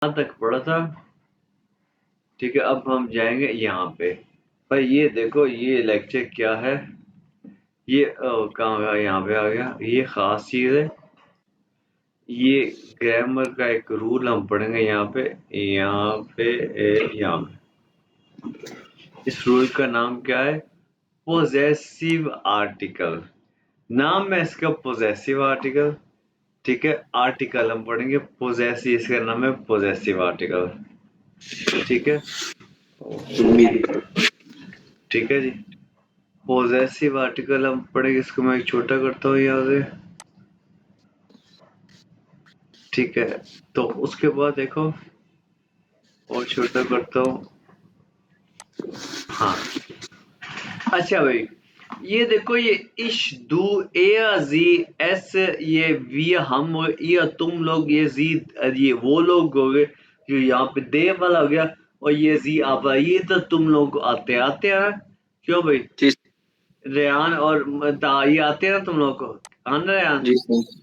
यहाँ तक पढ़ा था। ठीक है, अब हम जाएंगे यहाँ पे। भाई ये देखो, ये लेक्चर क्या है, ये कहाँ गया, यहाँ पे आ गया। ये खास चीज़ है, ये ग्रामर का एक रूल हम पढ़ेंगे यहाँ पे, यहाँ पे, यहाँ पे। इस रूल का नाम क्या है? Possessive article. नाम है इसका पोजेसिव आर्टिकल। ठीक है, आर्टिकल हम पढ़ेंगे पोजेसिव, इसका नाम है पोजेसिव आर्टिकल। ठीक है, ठीक है जी। पोजेसिव आर्टिकल हम पढ़ेंगे, इसको मैं छोटा करता हूँ यहाँ से। ठीक है, तो उसके बाद देखो, और छोटा करता हूँ। हाँ, अच्छा भाई, ये देखो, ये इश, दू, ए, जी, एस, ये वी, हम, ये तुम लोग, ये जी, ये वो लोग हो गए जो यहाँ पे दे वाला हो गया, और ये जी आप, ये तो तुम लोग आते आते हैं ना। क्यों भाई? जी रेहान और ये आते हैं ना तुम लोग को, आना रेहान, जी सर।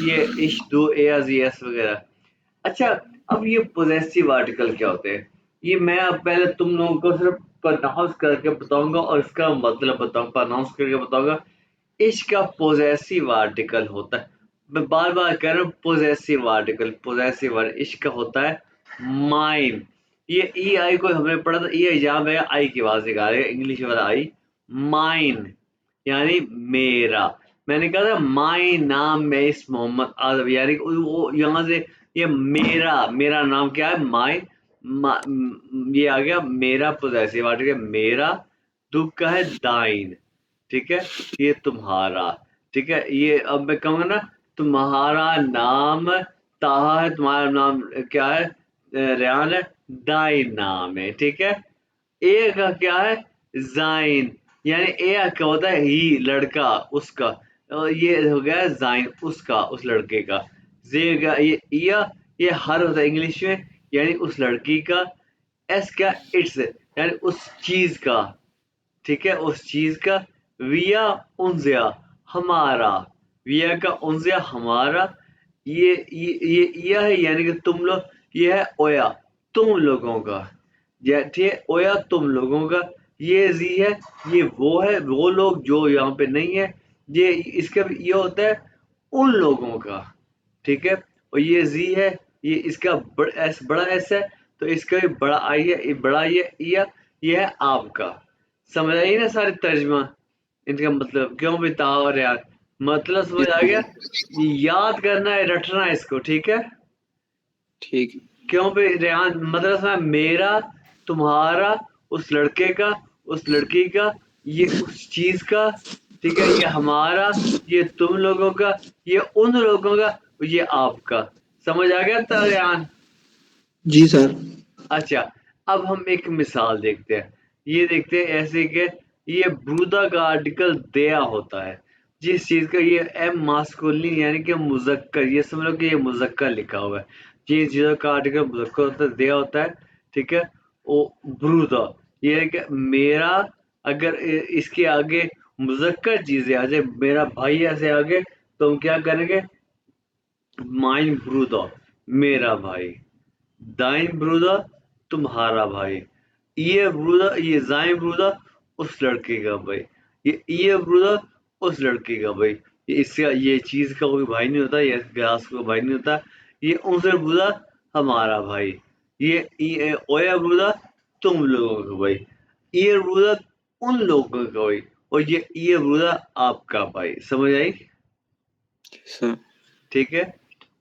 ये इश, दू, ए, जी, एस वगैरह। अच्छा, अब ये पोजेसिव आर्टिकल क्या होते हैं? ये मैं अब पहले तुम लोगों को सिर्फ प्रोनाउंस करके बताऊंगा और इसका मतलब बताऊंगा, प्रोनाउंस करके बताऊंगा। इसका पोजेसिव आर्टिकल होता है, मैं बार बार कह रहा हूँ, पोजेसिव आर्टिकल, पोजेसिव इसका होता है माइन। ये ई आई को हमने पढ़ा था, ये एग्जाम में आई की आवाज निकाल रहे, इंग्लिश वाला आई। माइन यानी मेरा। मैंने कहा था माई नाम में इस मोहम्मद आजम, यानी वो यहाँ से, ये मेरा, मेरा नाम क्या है? माई। ये आ गया मेरा पोजेसिव आर्टिकल, मेरा। दुख का है दाइन। ठीक है, ये तुम्हारा। ठीक है, ये अब मैं कहूँगा ना, तुम्हारा नाम ताहा है, तुम्हारा नाम क्या है? रेहान है, दाइन नाम है। ठीक है, ए का क्या है? जाइन, यानी ए क्या होता है? ही, लड़का, उसका। और ये हो गया जाइन, उसका, उस लड़के का। जे का ये हर होता है इंग्लिश में, यानी उस लड़की का। एस क्या? इट्स, यानी उस चीज का। ठीक है, उस चीज का। विया उनजिया, हमारा। विया का उनजिया, हमारा। ये है, यानी कि तुम लोग। ये है ओया, तुम लोगों का। ठीक है, ओया तुम लोगों का। ये जी है, ये वो है, वो लोग जो यहाँ पे नहीं है। ये इसका भी ये होता है उन लोगों का। ठीक है, और ये जी है, ये इसका एस, बड़ा एस है, तो इसका भी बड़ा आई है, ये बड़ा ये है आपका। समझ आई ना सारी तर्जमा, इनका मतलब क्यों भी तावर यार, मतलब जी समझ आ गया। सर। याद करना है, रटना है इसको। ठीक है, ठीक। क्यों भी रेहान, मतलब समझ, मेरा, तुम्हारा, उस लड़के का, उस लड़की का, ये उस चीज का। ठीक है, ये हमारा, ये तुम लोगों का, ये उन लोगों का, ये आपका। समझ आ गया था रेहान? जी सर। अच्छा, अब हम एक मिसाल देखते हैं। ये देखते हैं ऐसे कि ये ब्रूदा का आर्टिकल दया होता है, जिस चीज का ये एम मास्कुलिन, यानी कि मुजक्कर, ये समझ लो कि ये मुजक्कर लिखा हुआ है। जिस चीजों का आर्टिकल मुजक्कर होता है, दया होता है। ठीक है, वो ब्रूदा, ये है कि मेरा। अगर इसके आगे मुजक्कर चीजें आ जाए, मेरा भाई ऐसे आगे, तो हम क्या करेंगे? माइन ब्रूदा, मेरा भाई। दाइन ब्रूदा, तुम्हारा भाई। ये ब्रूदा, ये जाइन ब्रूदा, उस लड़के का भाई। ये ब्रूदा, उस लड़के का भाई। ये इसका, ये चीज का कोई भाई नहीं होता, ये ग्लास का भाई नहीं होता। ये उनसे ब्रूदा, हमारा भाई। ये ओया ब्रूदा, तुम लोगों का भाई। ये ब्रूदा, उन लोगों का भाई। और ये ब्रूदा, आपका भाई। समझ आई? सर। ठीक है,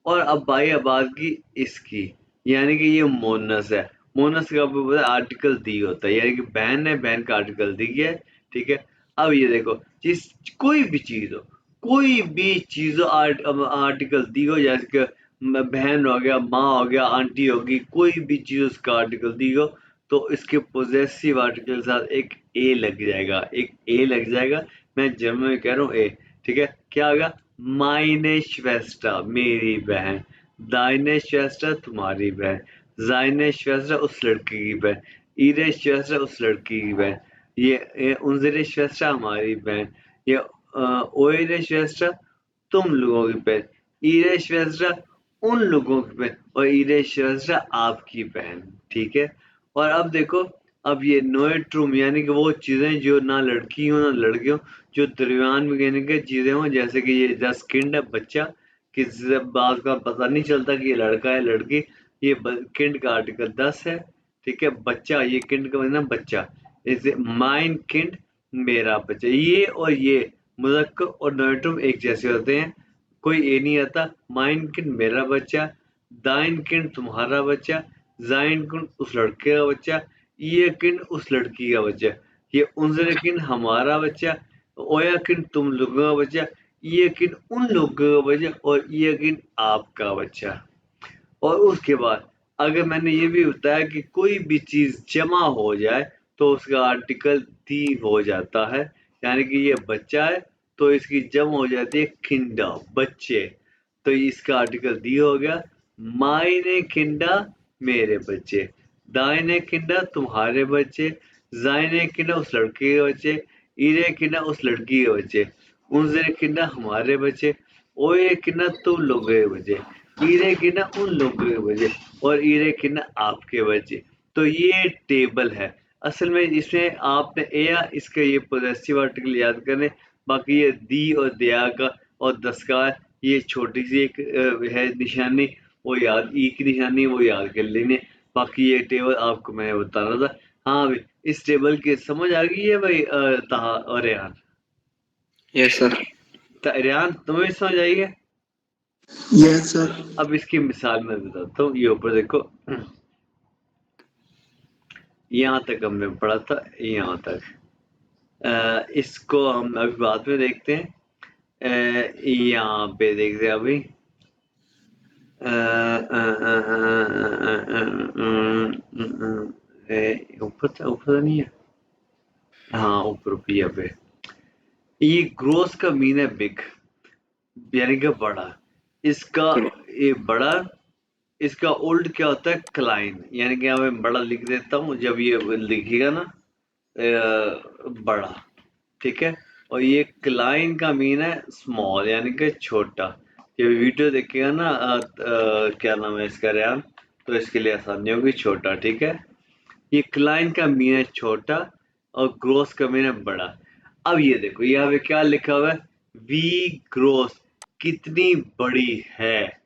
और अब भाई आबाद की इसकी, यानी कि ये मोनस है। मोनस का आपको पता है आर्टिकल दी होता है, यानी कि बहन है, बहन का आर्टिकल दी है। ठीक है, अब ये देखो, जिस कोई भी चीज हो, कोई भी चीज हो, आर्टिकल दी हो, जैसे कि बहन हो गया, माँ हो गया, आंटी होगी, कोई भी चीज उसका आर्टिकल दी हो, तो इसके पोजेसिव आर्टिकल के साथ एक ए लग जाएगा, एक ए लग जाएगा। मैं जर्मन में कह रहा हूँ ए। ठीक है, क्या होगा? माइने श्वेस्टा, मेरी बहन। दाइने श्वेस्टा, तुम्हारी बहन। जाइने श्वेस्टा, उस लड़की की बहन। ईरे श्वेस्टा, उस लड़की की बहन। ये उनजरे श्वेस्टा, हमारी बहन। ये ओइरे श्वेस्टा, तुम लोगों की बहन। ईरे श्वेस्टा, उन लोगों की बहन, और ihre Schwester आपकी बहन, ठीक है। और अब देखो, अब ये नोएट्रुम यानी कि वो चीजें जो ना लड़की हो ना लड़के हो, जो दरमियान में कहने की चीजें हो, जैसे कि ये दस किंड है बच्चा, किसी बात का पता नहीं चलता कि ये लड़का है लड़की। ये किंड का आर्टिकल 10 है, ठीक है। बच्चा, ये किंड का मतलब बच्चा, इसे माइन किंड, मेरा बच्चा। ये और ये मुज़क्कर और नोएट्रुम एक जैसे होते हैं, कोई ये नहीं आता। माइन किंड मेरा बच्चा, दाइन किंड तुम्हारा बच्चा, जाइन किंड उस लड़के का बच्चा, ये किंड उस लड़की का बच्चा, ये उनजर किंड हमारा बच्चा, ओया किंड तुम लोगों का बच्चा, ये किंड उन लोगों का बच्चा, और ये किंड आपका बच्चा। और उसके बाद अगर मैंने ये भी बताया कि कोई भी चीज जमा हो जाए तो उसका आर्टिकल दी हो जाता है, यानी कि ये बच्चा है तो इसकी जमा हो जाती है किंडा, बच्चे। तो इसका आर्टिकल दी हो गया, मायने किंडा मेरे बच्चे, दाहिने किंडा तुम्हारे बच्चे, जाइने किंडा उस लड़के के बच्चे, इरे किंडा उस लड़की के बच्चे, उनजे किंडा हमारे बच्चे, ओए किंडा तुम लोगों के बच्चे, ईरे के ना उन लोगों के बजे, और ईरे के ना आपके बजे। तो ये टेबल है। असल में इसमें आपने या इसका ये पोजेसिव आर्टिकल याद करें, बाकी ये दी और दया का और दस्कार, ये छोटी सी एक है निशानी, वो याद, ई की निशानी वो याद कर लेने। बाकी ये टेबल आपको मैं बता रहा था। हाँ भाई, इस टेबल की समझ आ गई है भाई ताहा और रेहान? Yes sir. रेहान तुम्हें समझ आई है? Yes sir. अब इसकी मिसाल मैं बताता हूँ, ये ऊपर देखो, यहाँ तक हमने पढ़ा था, यहाँ तक। इसको हम अभी बाद में देखते हैं। यहाँ पे देखते हैं अभी। ऊपर नहीं है, हाँ ऊपर पिया पे। ये ग्रोस का मीन है बिग, यानी कि बड़ा। इसका ये बड़ा, इसका ओल्ड क्या होता है? क्लाइन, यानी कि यहाँ मैं बड़ा लिख देता हूँ जब ये लिखेगा ना, बड़ा, ठीक है। और ये क्लाइन का मीन है स्मॉल, यानी कि छोटा। जब वीडियो देखेगा ना क्या नाम है इसका, रेयान, तो इसके लिए आसानी होगी, छोटा, ठीक है। ये क्लाइन का मीन है छोटा, और ग्रोस का मीन है बड़ा। अब ये देखो यहाँ पे क्या लिखा हुआ है, वी ग्रोस, कितनी बड़ी है,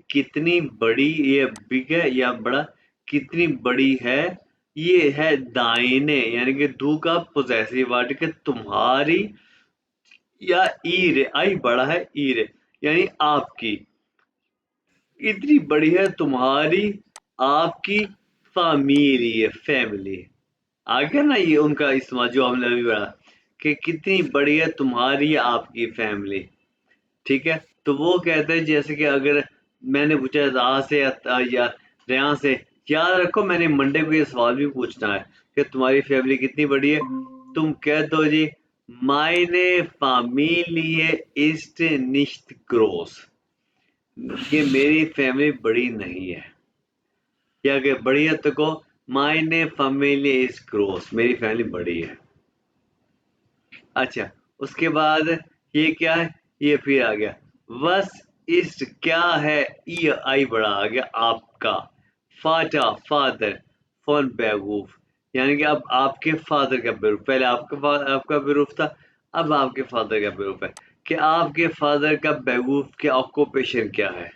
कितनी बड़ी, ये बिग है या बड़ा, कितनी बड़ी है, ये है दाहिने, यानी कि दू का पोजेसिव आर्टिकल तुम्हारी, या ईरे, आई बड़ा है, ईरे यानी आपकी, इतनी बड़ी है तुम्हारी, आपकी फैमिली है, फैमिली। आ गया ना ये उनका इस्तेमाल जो हमने अभी पढ़ा, कि कितनी बड़ी है तुम्हारी या आपकी फैमिली, ठीक है। तो वो कहते हैं जैसे कि अगर मैंने पूछा रा से या रेया से, याद रखो मैंने मंडे को ये सवाल भी पूछना है कि तुम्हारी फैमिली कितनी बड़ी है, तुम कह दो जी, मायने फैमिली इस्ट निश्त ग्रोस, कि मेरी फैमिली बड़ी नहीं है, या अगर बड़ी है तो कहो मायने फैमिली इज ग्रोस, मेरी फैमिली बड़ी है। अच्छा, उसके बाद ये क्या है, ये फिर आ गया, वस इस्ट क्या है, ये आई बड़ा आ गया आपका, फाटा फादर, फॉन बेवकूफ, यानी कि अब आपके फादर का बेरूफ, पहले आपका बेरूफ था, अब आपके फादर का बेरूफ है, कि आपके फादर का बेवकूफ के ऑक्यूपेशन क्या है,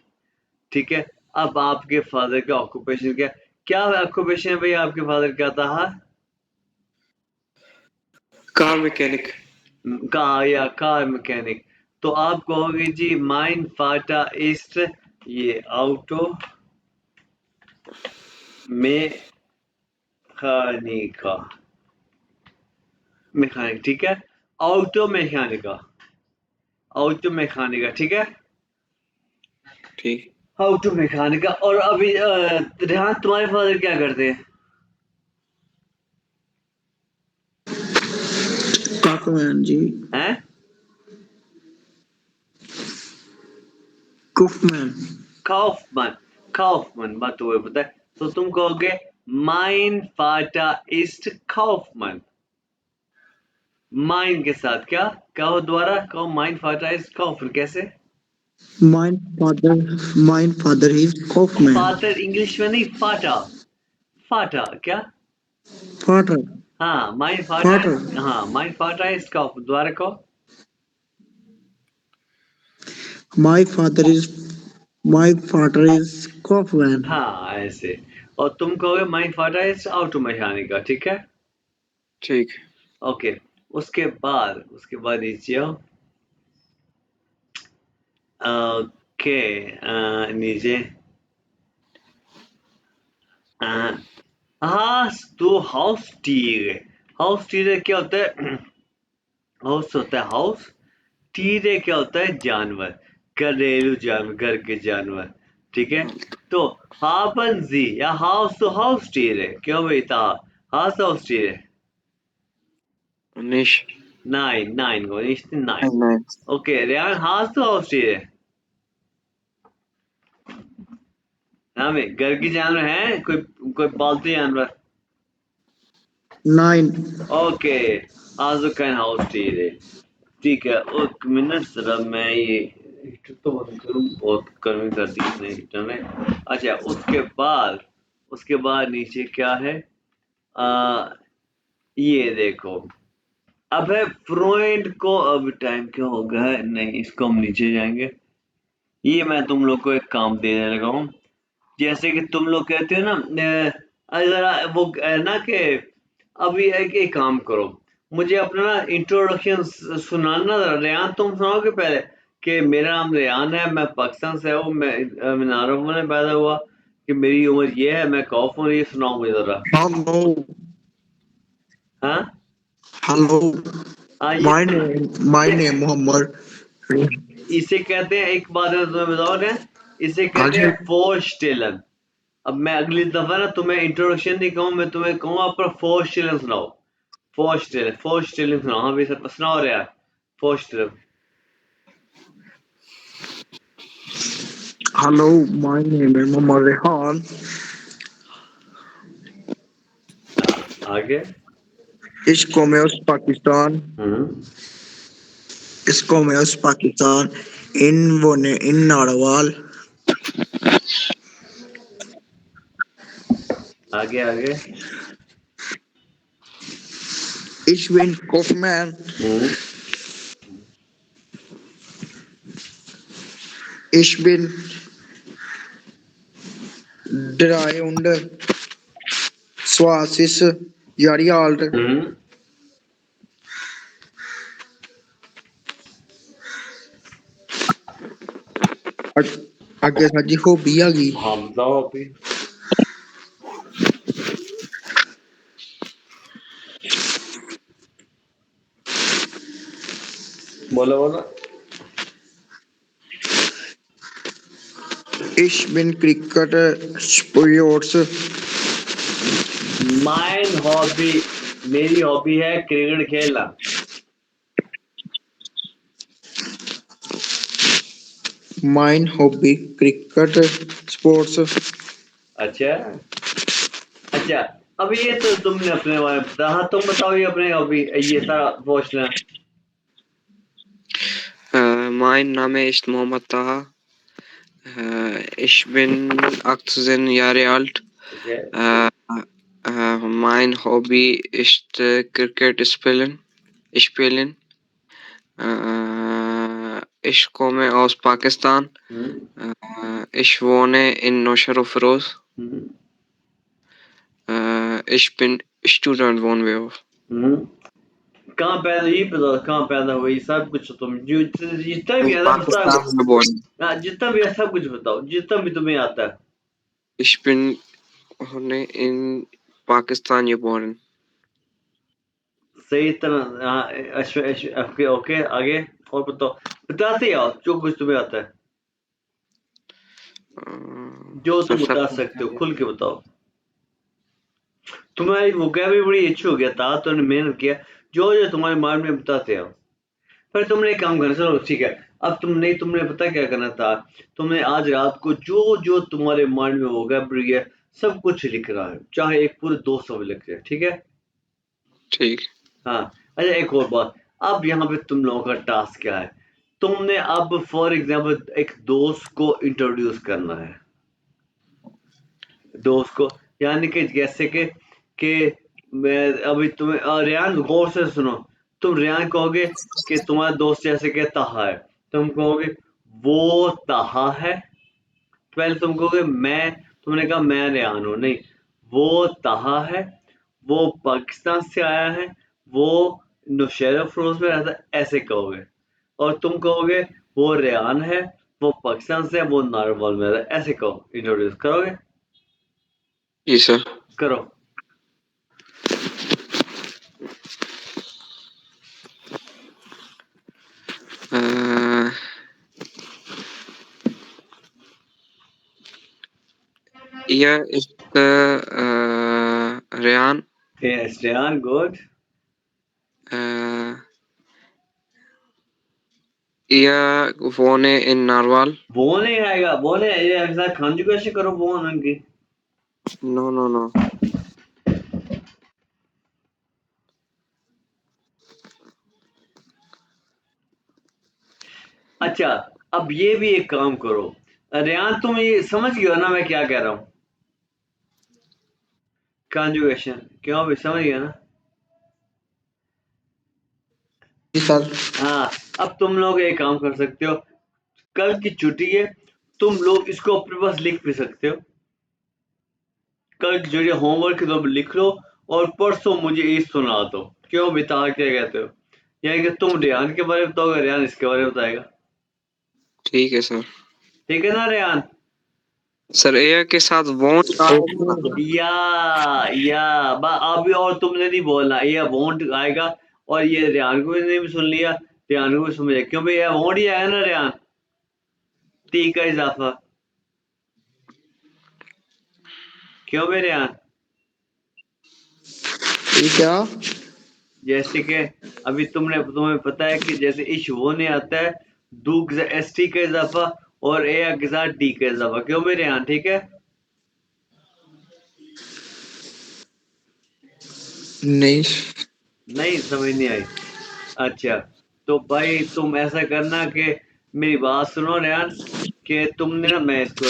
ठीक है। अब आपके फादर का ऑक्यूपेशन क्या ऑक्यूपेशन है भाई, आपके फादर क्या था? Car mechanic. कार, या कार मैकेनिक। तो आप कहोगे जी माइन फाटा इस्ट, ये ऑटो मैकेनिका, मैकेनिक, ठीक है। ऑटो मैकेनिका, ऑटो मैकेनिका, ठीक है। ठीक। ऑटो मैकेनिका। और अभी रेहान तुम्हारे फादर क्या करते हैं? काफमैन जी। हैं? कुफमैन। काउफमैन, काउफमैन, बात तो वही पता है। तो तुम कहोगे माइन फाटा इस्ट काउफमैन, माइन के साथ क्या कहो, दोबारा कहो, माइन फाटा इस्ट काउफमैन, कैसे? Mein father is Kaufman. Father English में नहीं, फाटा, फाटा क्या? Father. हाँ, माइन फाटा है। Father. हाँ, माइन फाटा है, इसका दोबारा कहो। My father is Kaufman. हाँ, ऐसे। और तुम कहोगे माइन फाटा है ऑटो मैकेनिका, ठीक है? ठीक। ओके, उसके बाद नीचे आओ। ओके, नीचे। हाँ, तो हाउस टीरे क्या होता है? हाउस होता है हाउस, टीरे क्या होता है? जानवर, घरेलू जानवर, घर के जानवर, ठीक है? तो haben Sie ja Haus to Haustiere? क्यों बेटा? Hast du Haustiere? Nicht. Nein, nicht nein. Nein. Okay, Rehan, hast du Haustiere? हाँ में घर की जानवर हैं? कोई पालतू जानवर? Nein. Okay, also kein Haustiere. ठीक है, एक मिनट जरा मैं ये हीटर तो बंद करूं, बहुत गर्मी कर दी इसने हीटर ने। अच्छा, उसके बाद नीचे क्या है? ये देखो, अब है फ्रॉइड को। अब टाइम क्या हो गया है? नहीं, इसको हम नीचे जाएंगे। ये मैं तुम लोग को एक काम देने लगा हूँ। जैसे कि तुम लोग कहते हो ना, अगर वो ना कि अभी एक काम करो, मुझे अपना ना इंट्रोडक्शन सुनाना जरा। रेहान, तुम सुनाओगे पहले कि मेरा नाम रेहान है, मैं पाकिस्तान से हूँ, मैं नारोवा में पैदा हुआ, कि मेरी उम्र ये है, मैं कौफ हूँ, ये सुनाओ मुझे जरा। Hello. हाँ Hello. हाँ, ये My name Muhammad. इसे कहते हैं, एक बात है तुम्हें बताओ ना, इसे कहते Ajay. हैं फोर्स्टेलन। अब मैं अगली दफा ना तुम्हें इंट्रोडक्शन नहीं कहूँ, मैं तुम्हें कहूँ अपना फोर्स्टेलन सुनाओ। फोर्स्टेलन सुनाओ। हाँ भाई, सब सुनाओ रे यार, फोर्स्टेलन। Hello. My name is Muhammad Rehan. आगे। इसको मैं उस पाकिस्तान इसको मैं उस पाकिस्तान इन नारवाल आगे। Ishwin Kaufman. Ich bin 23 Jahre alt. आगे साजी हॉबी आ गई। हाँ बताओ अभी। बोलो। Ich bin Cricket Sports. Mine hobby, मेरी हॉबी है क्रिकेट खेलना। Mein Hobby Cricket Sports. अच्छा, अब ये तो तुमने अपने बारे में बताया। हाँ, तुम बताओ ये अपने हॉबी, ये सारा पूछना। Mein Name ist Mohammed Taha. Ich bin 18 Jahre alt. Mein Hobby ist Cricket spielen. Ich komme aus Pakistan. Ich wohne in Nowshera Feroz. Ich bin Student wohnen wir auf. कहाँ पैदा, ये बताओ कहाँ पैदा हुई, सब कुछ तुम जो जितना भी है ना, Pakistan geboren. जितना भी है सब कुछ बताओ, जितना भी तुम्हें आता है। Ich bin in Pakistan geboren. सही तरह। हाँ, ओके आगे। और बताओ, बताते आओ जो कुछ तुम्हें आता है, जो तुम सबसे बता सकते हो, खुल के बताओ। तुम्हारी वोकैबुलरी बड़ी अच्छी हो गया था, तुमने मेहनत किया, जो जो तुम्हारे माइंड में बताते आओ। फिर तुमने एक काम करना, चलो ठीक है, अब तुमने पता क्या करना था? तुमने आज रात को जो जो तुम्हारे माइंड में वोकैबुलरी है सब कुछ लिख रहा है, चाहे एक पूरे 200 लिख रहे, ठीक है? ठीक। हाँ। अच्छा, एक और बात, अब यहाँ पे तुम लोगों का टास्क क्या है? तुमने अब फॉर एग्जांपल एक दोस्त को इंट्रोड्यूस करना है, दोस्त को, यानी कि जैसे कि मैं अभी तुम्हें रेहान गौर से सुनो, तुम रेहान कहोगे कि तुम्हारा दोस्त जैसे कि ताहा है, तुम कहोगे वो ताहा है, पहले तुम कहोगे मैं, तुमने कहा मैं रेहान हूँ, नहीं, वो ताहा है, वो पाकिस्तान से आया है, वो नौशेरा फरोज में रहता है, ऐसे कहोगे। और तुम कहोगे वो रेहान है, वो पाकिस्तान से है, वो नारवाल में रहता है, ऐसे कहो, इंट्रोड्यूस करोगे? जी सर। करो। Uh, here is the Ryan. Yes, Rehan, good. Here Vone in Narwal. वो नहीं आएगा, वो नहीं, ये ऐसा कॉन्जुगेशन करो वो उनकी। No, no, no. अच्छा, अब ये भी एक काम करो, रेहान तुम ये समझ गए हो ना मैं क्या कह रहा हूँ? कॉन्जुगेशन क्यों भी समझ गया ना? जी सर। हाँ, अब तुम लोग एक काम कर सकते हो, कल की छुट्टी है, तुम लोग इसको अपने पास लिख भी सकते हो, कल की छुट्टी होमवर्क के तुम लिख लो और परसों मुझे ये सुना दो, क्यों बिता क्या कहते हो? यानी कि तुम रेहान के बारे में बताओगे, रेहान इसके बारे में बताएगा। ठीक है सर। ठीक है ना रेहान? सर एयर के साथ वोंट अभी और तुमने नहीं बोलना, ये वोंट आएगा, और ये रेहान को ने भी सुन लिया, रेहान को भी समझ क्यों भाई, ये वोंट ही आएगा ना रेहान, टी का इजाफा, क्यों भाई रेहान? क्या? जैसे कि अभी तुम्हें पता है कि जैसे इश वो नहीं आता है, दू के साथ एस टी का इजाफा और ए के साथ डी का इजाफा, क्यों भाई रेहान? ठीक है? नहीं। नहीं समझ नहीं आई? अच्छा, तो भाई तुम ऐसा करना कि मेरी बात सुनो रेहान, कि तुमने ना, मैं इसको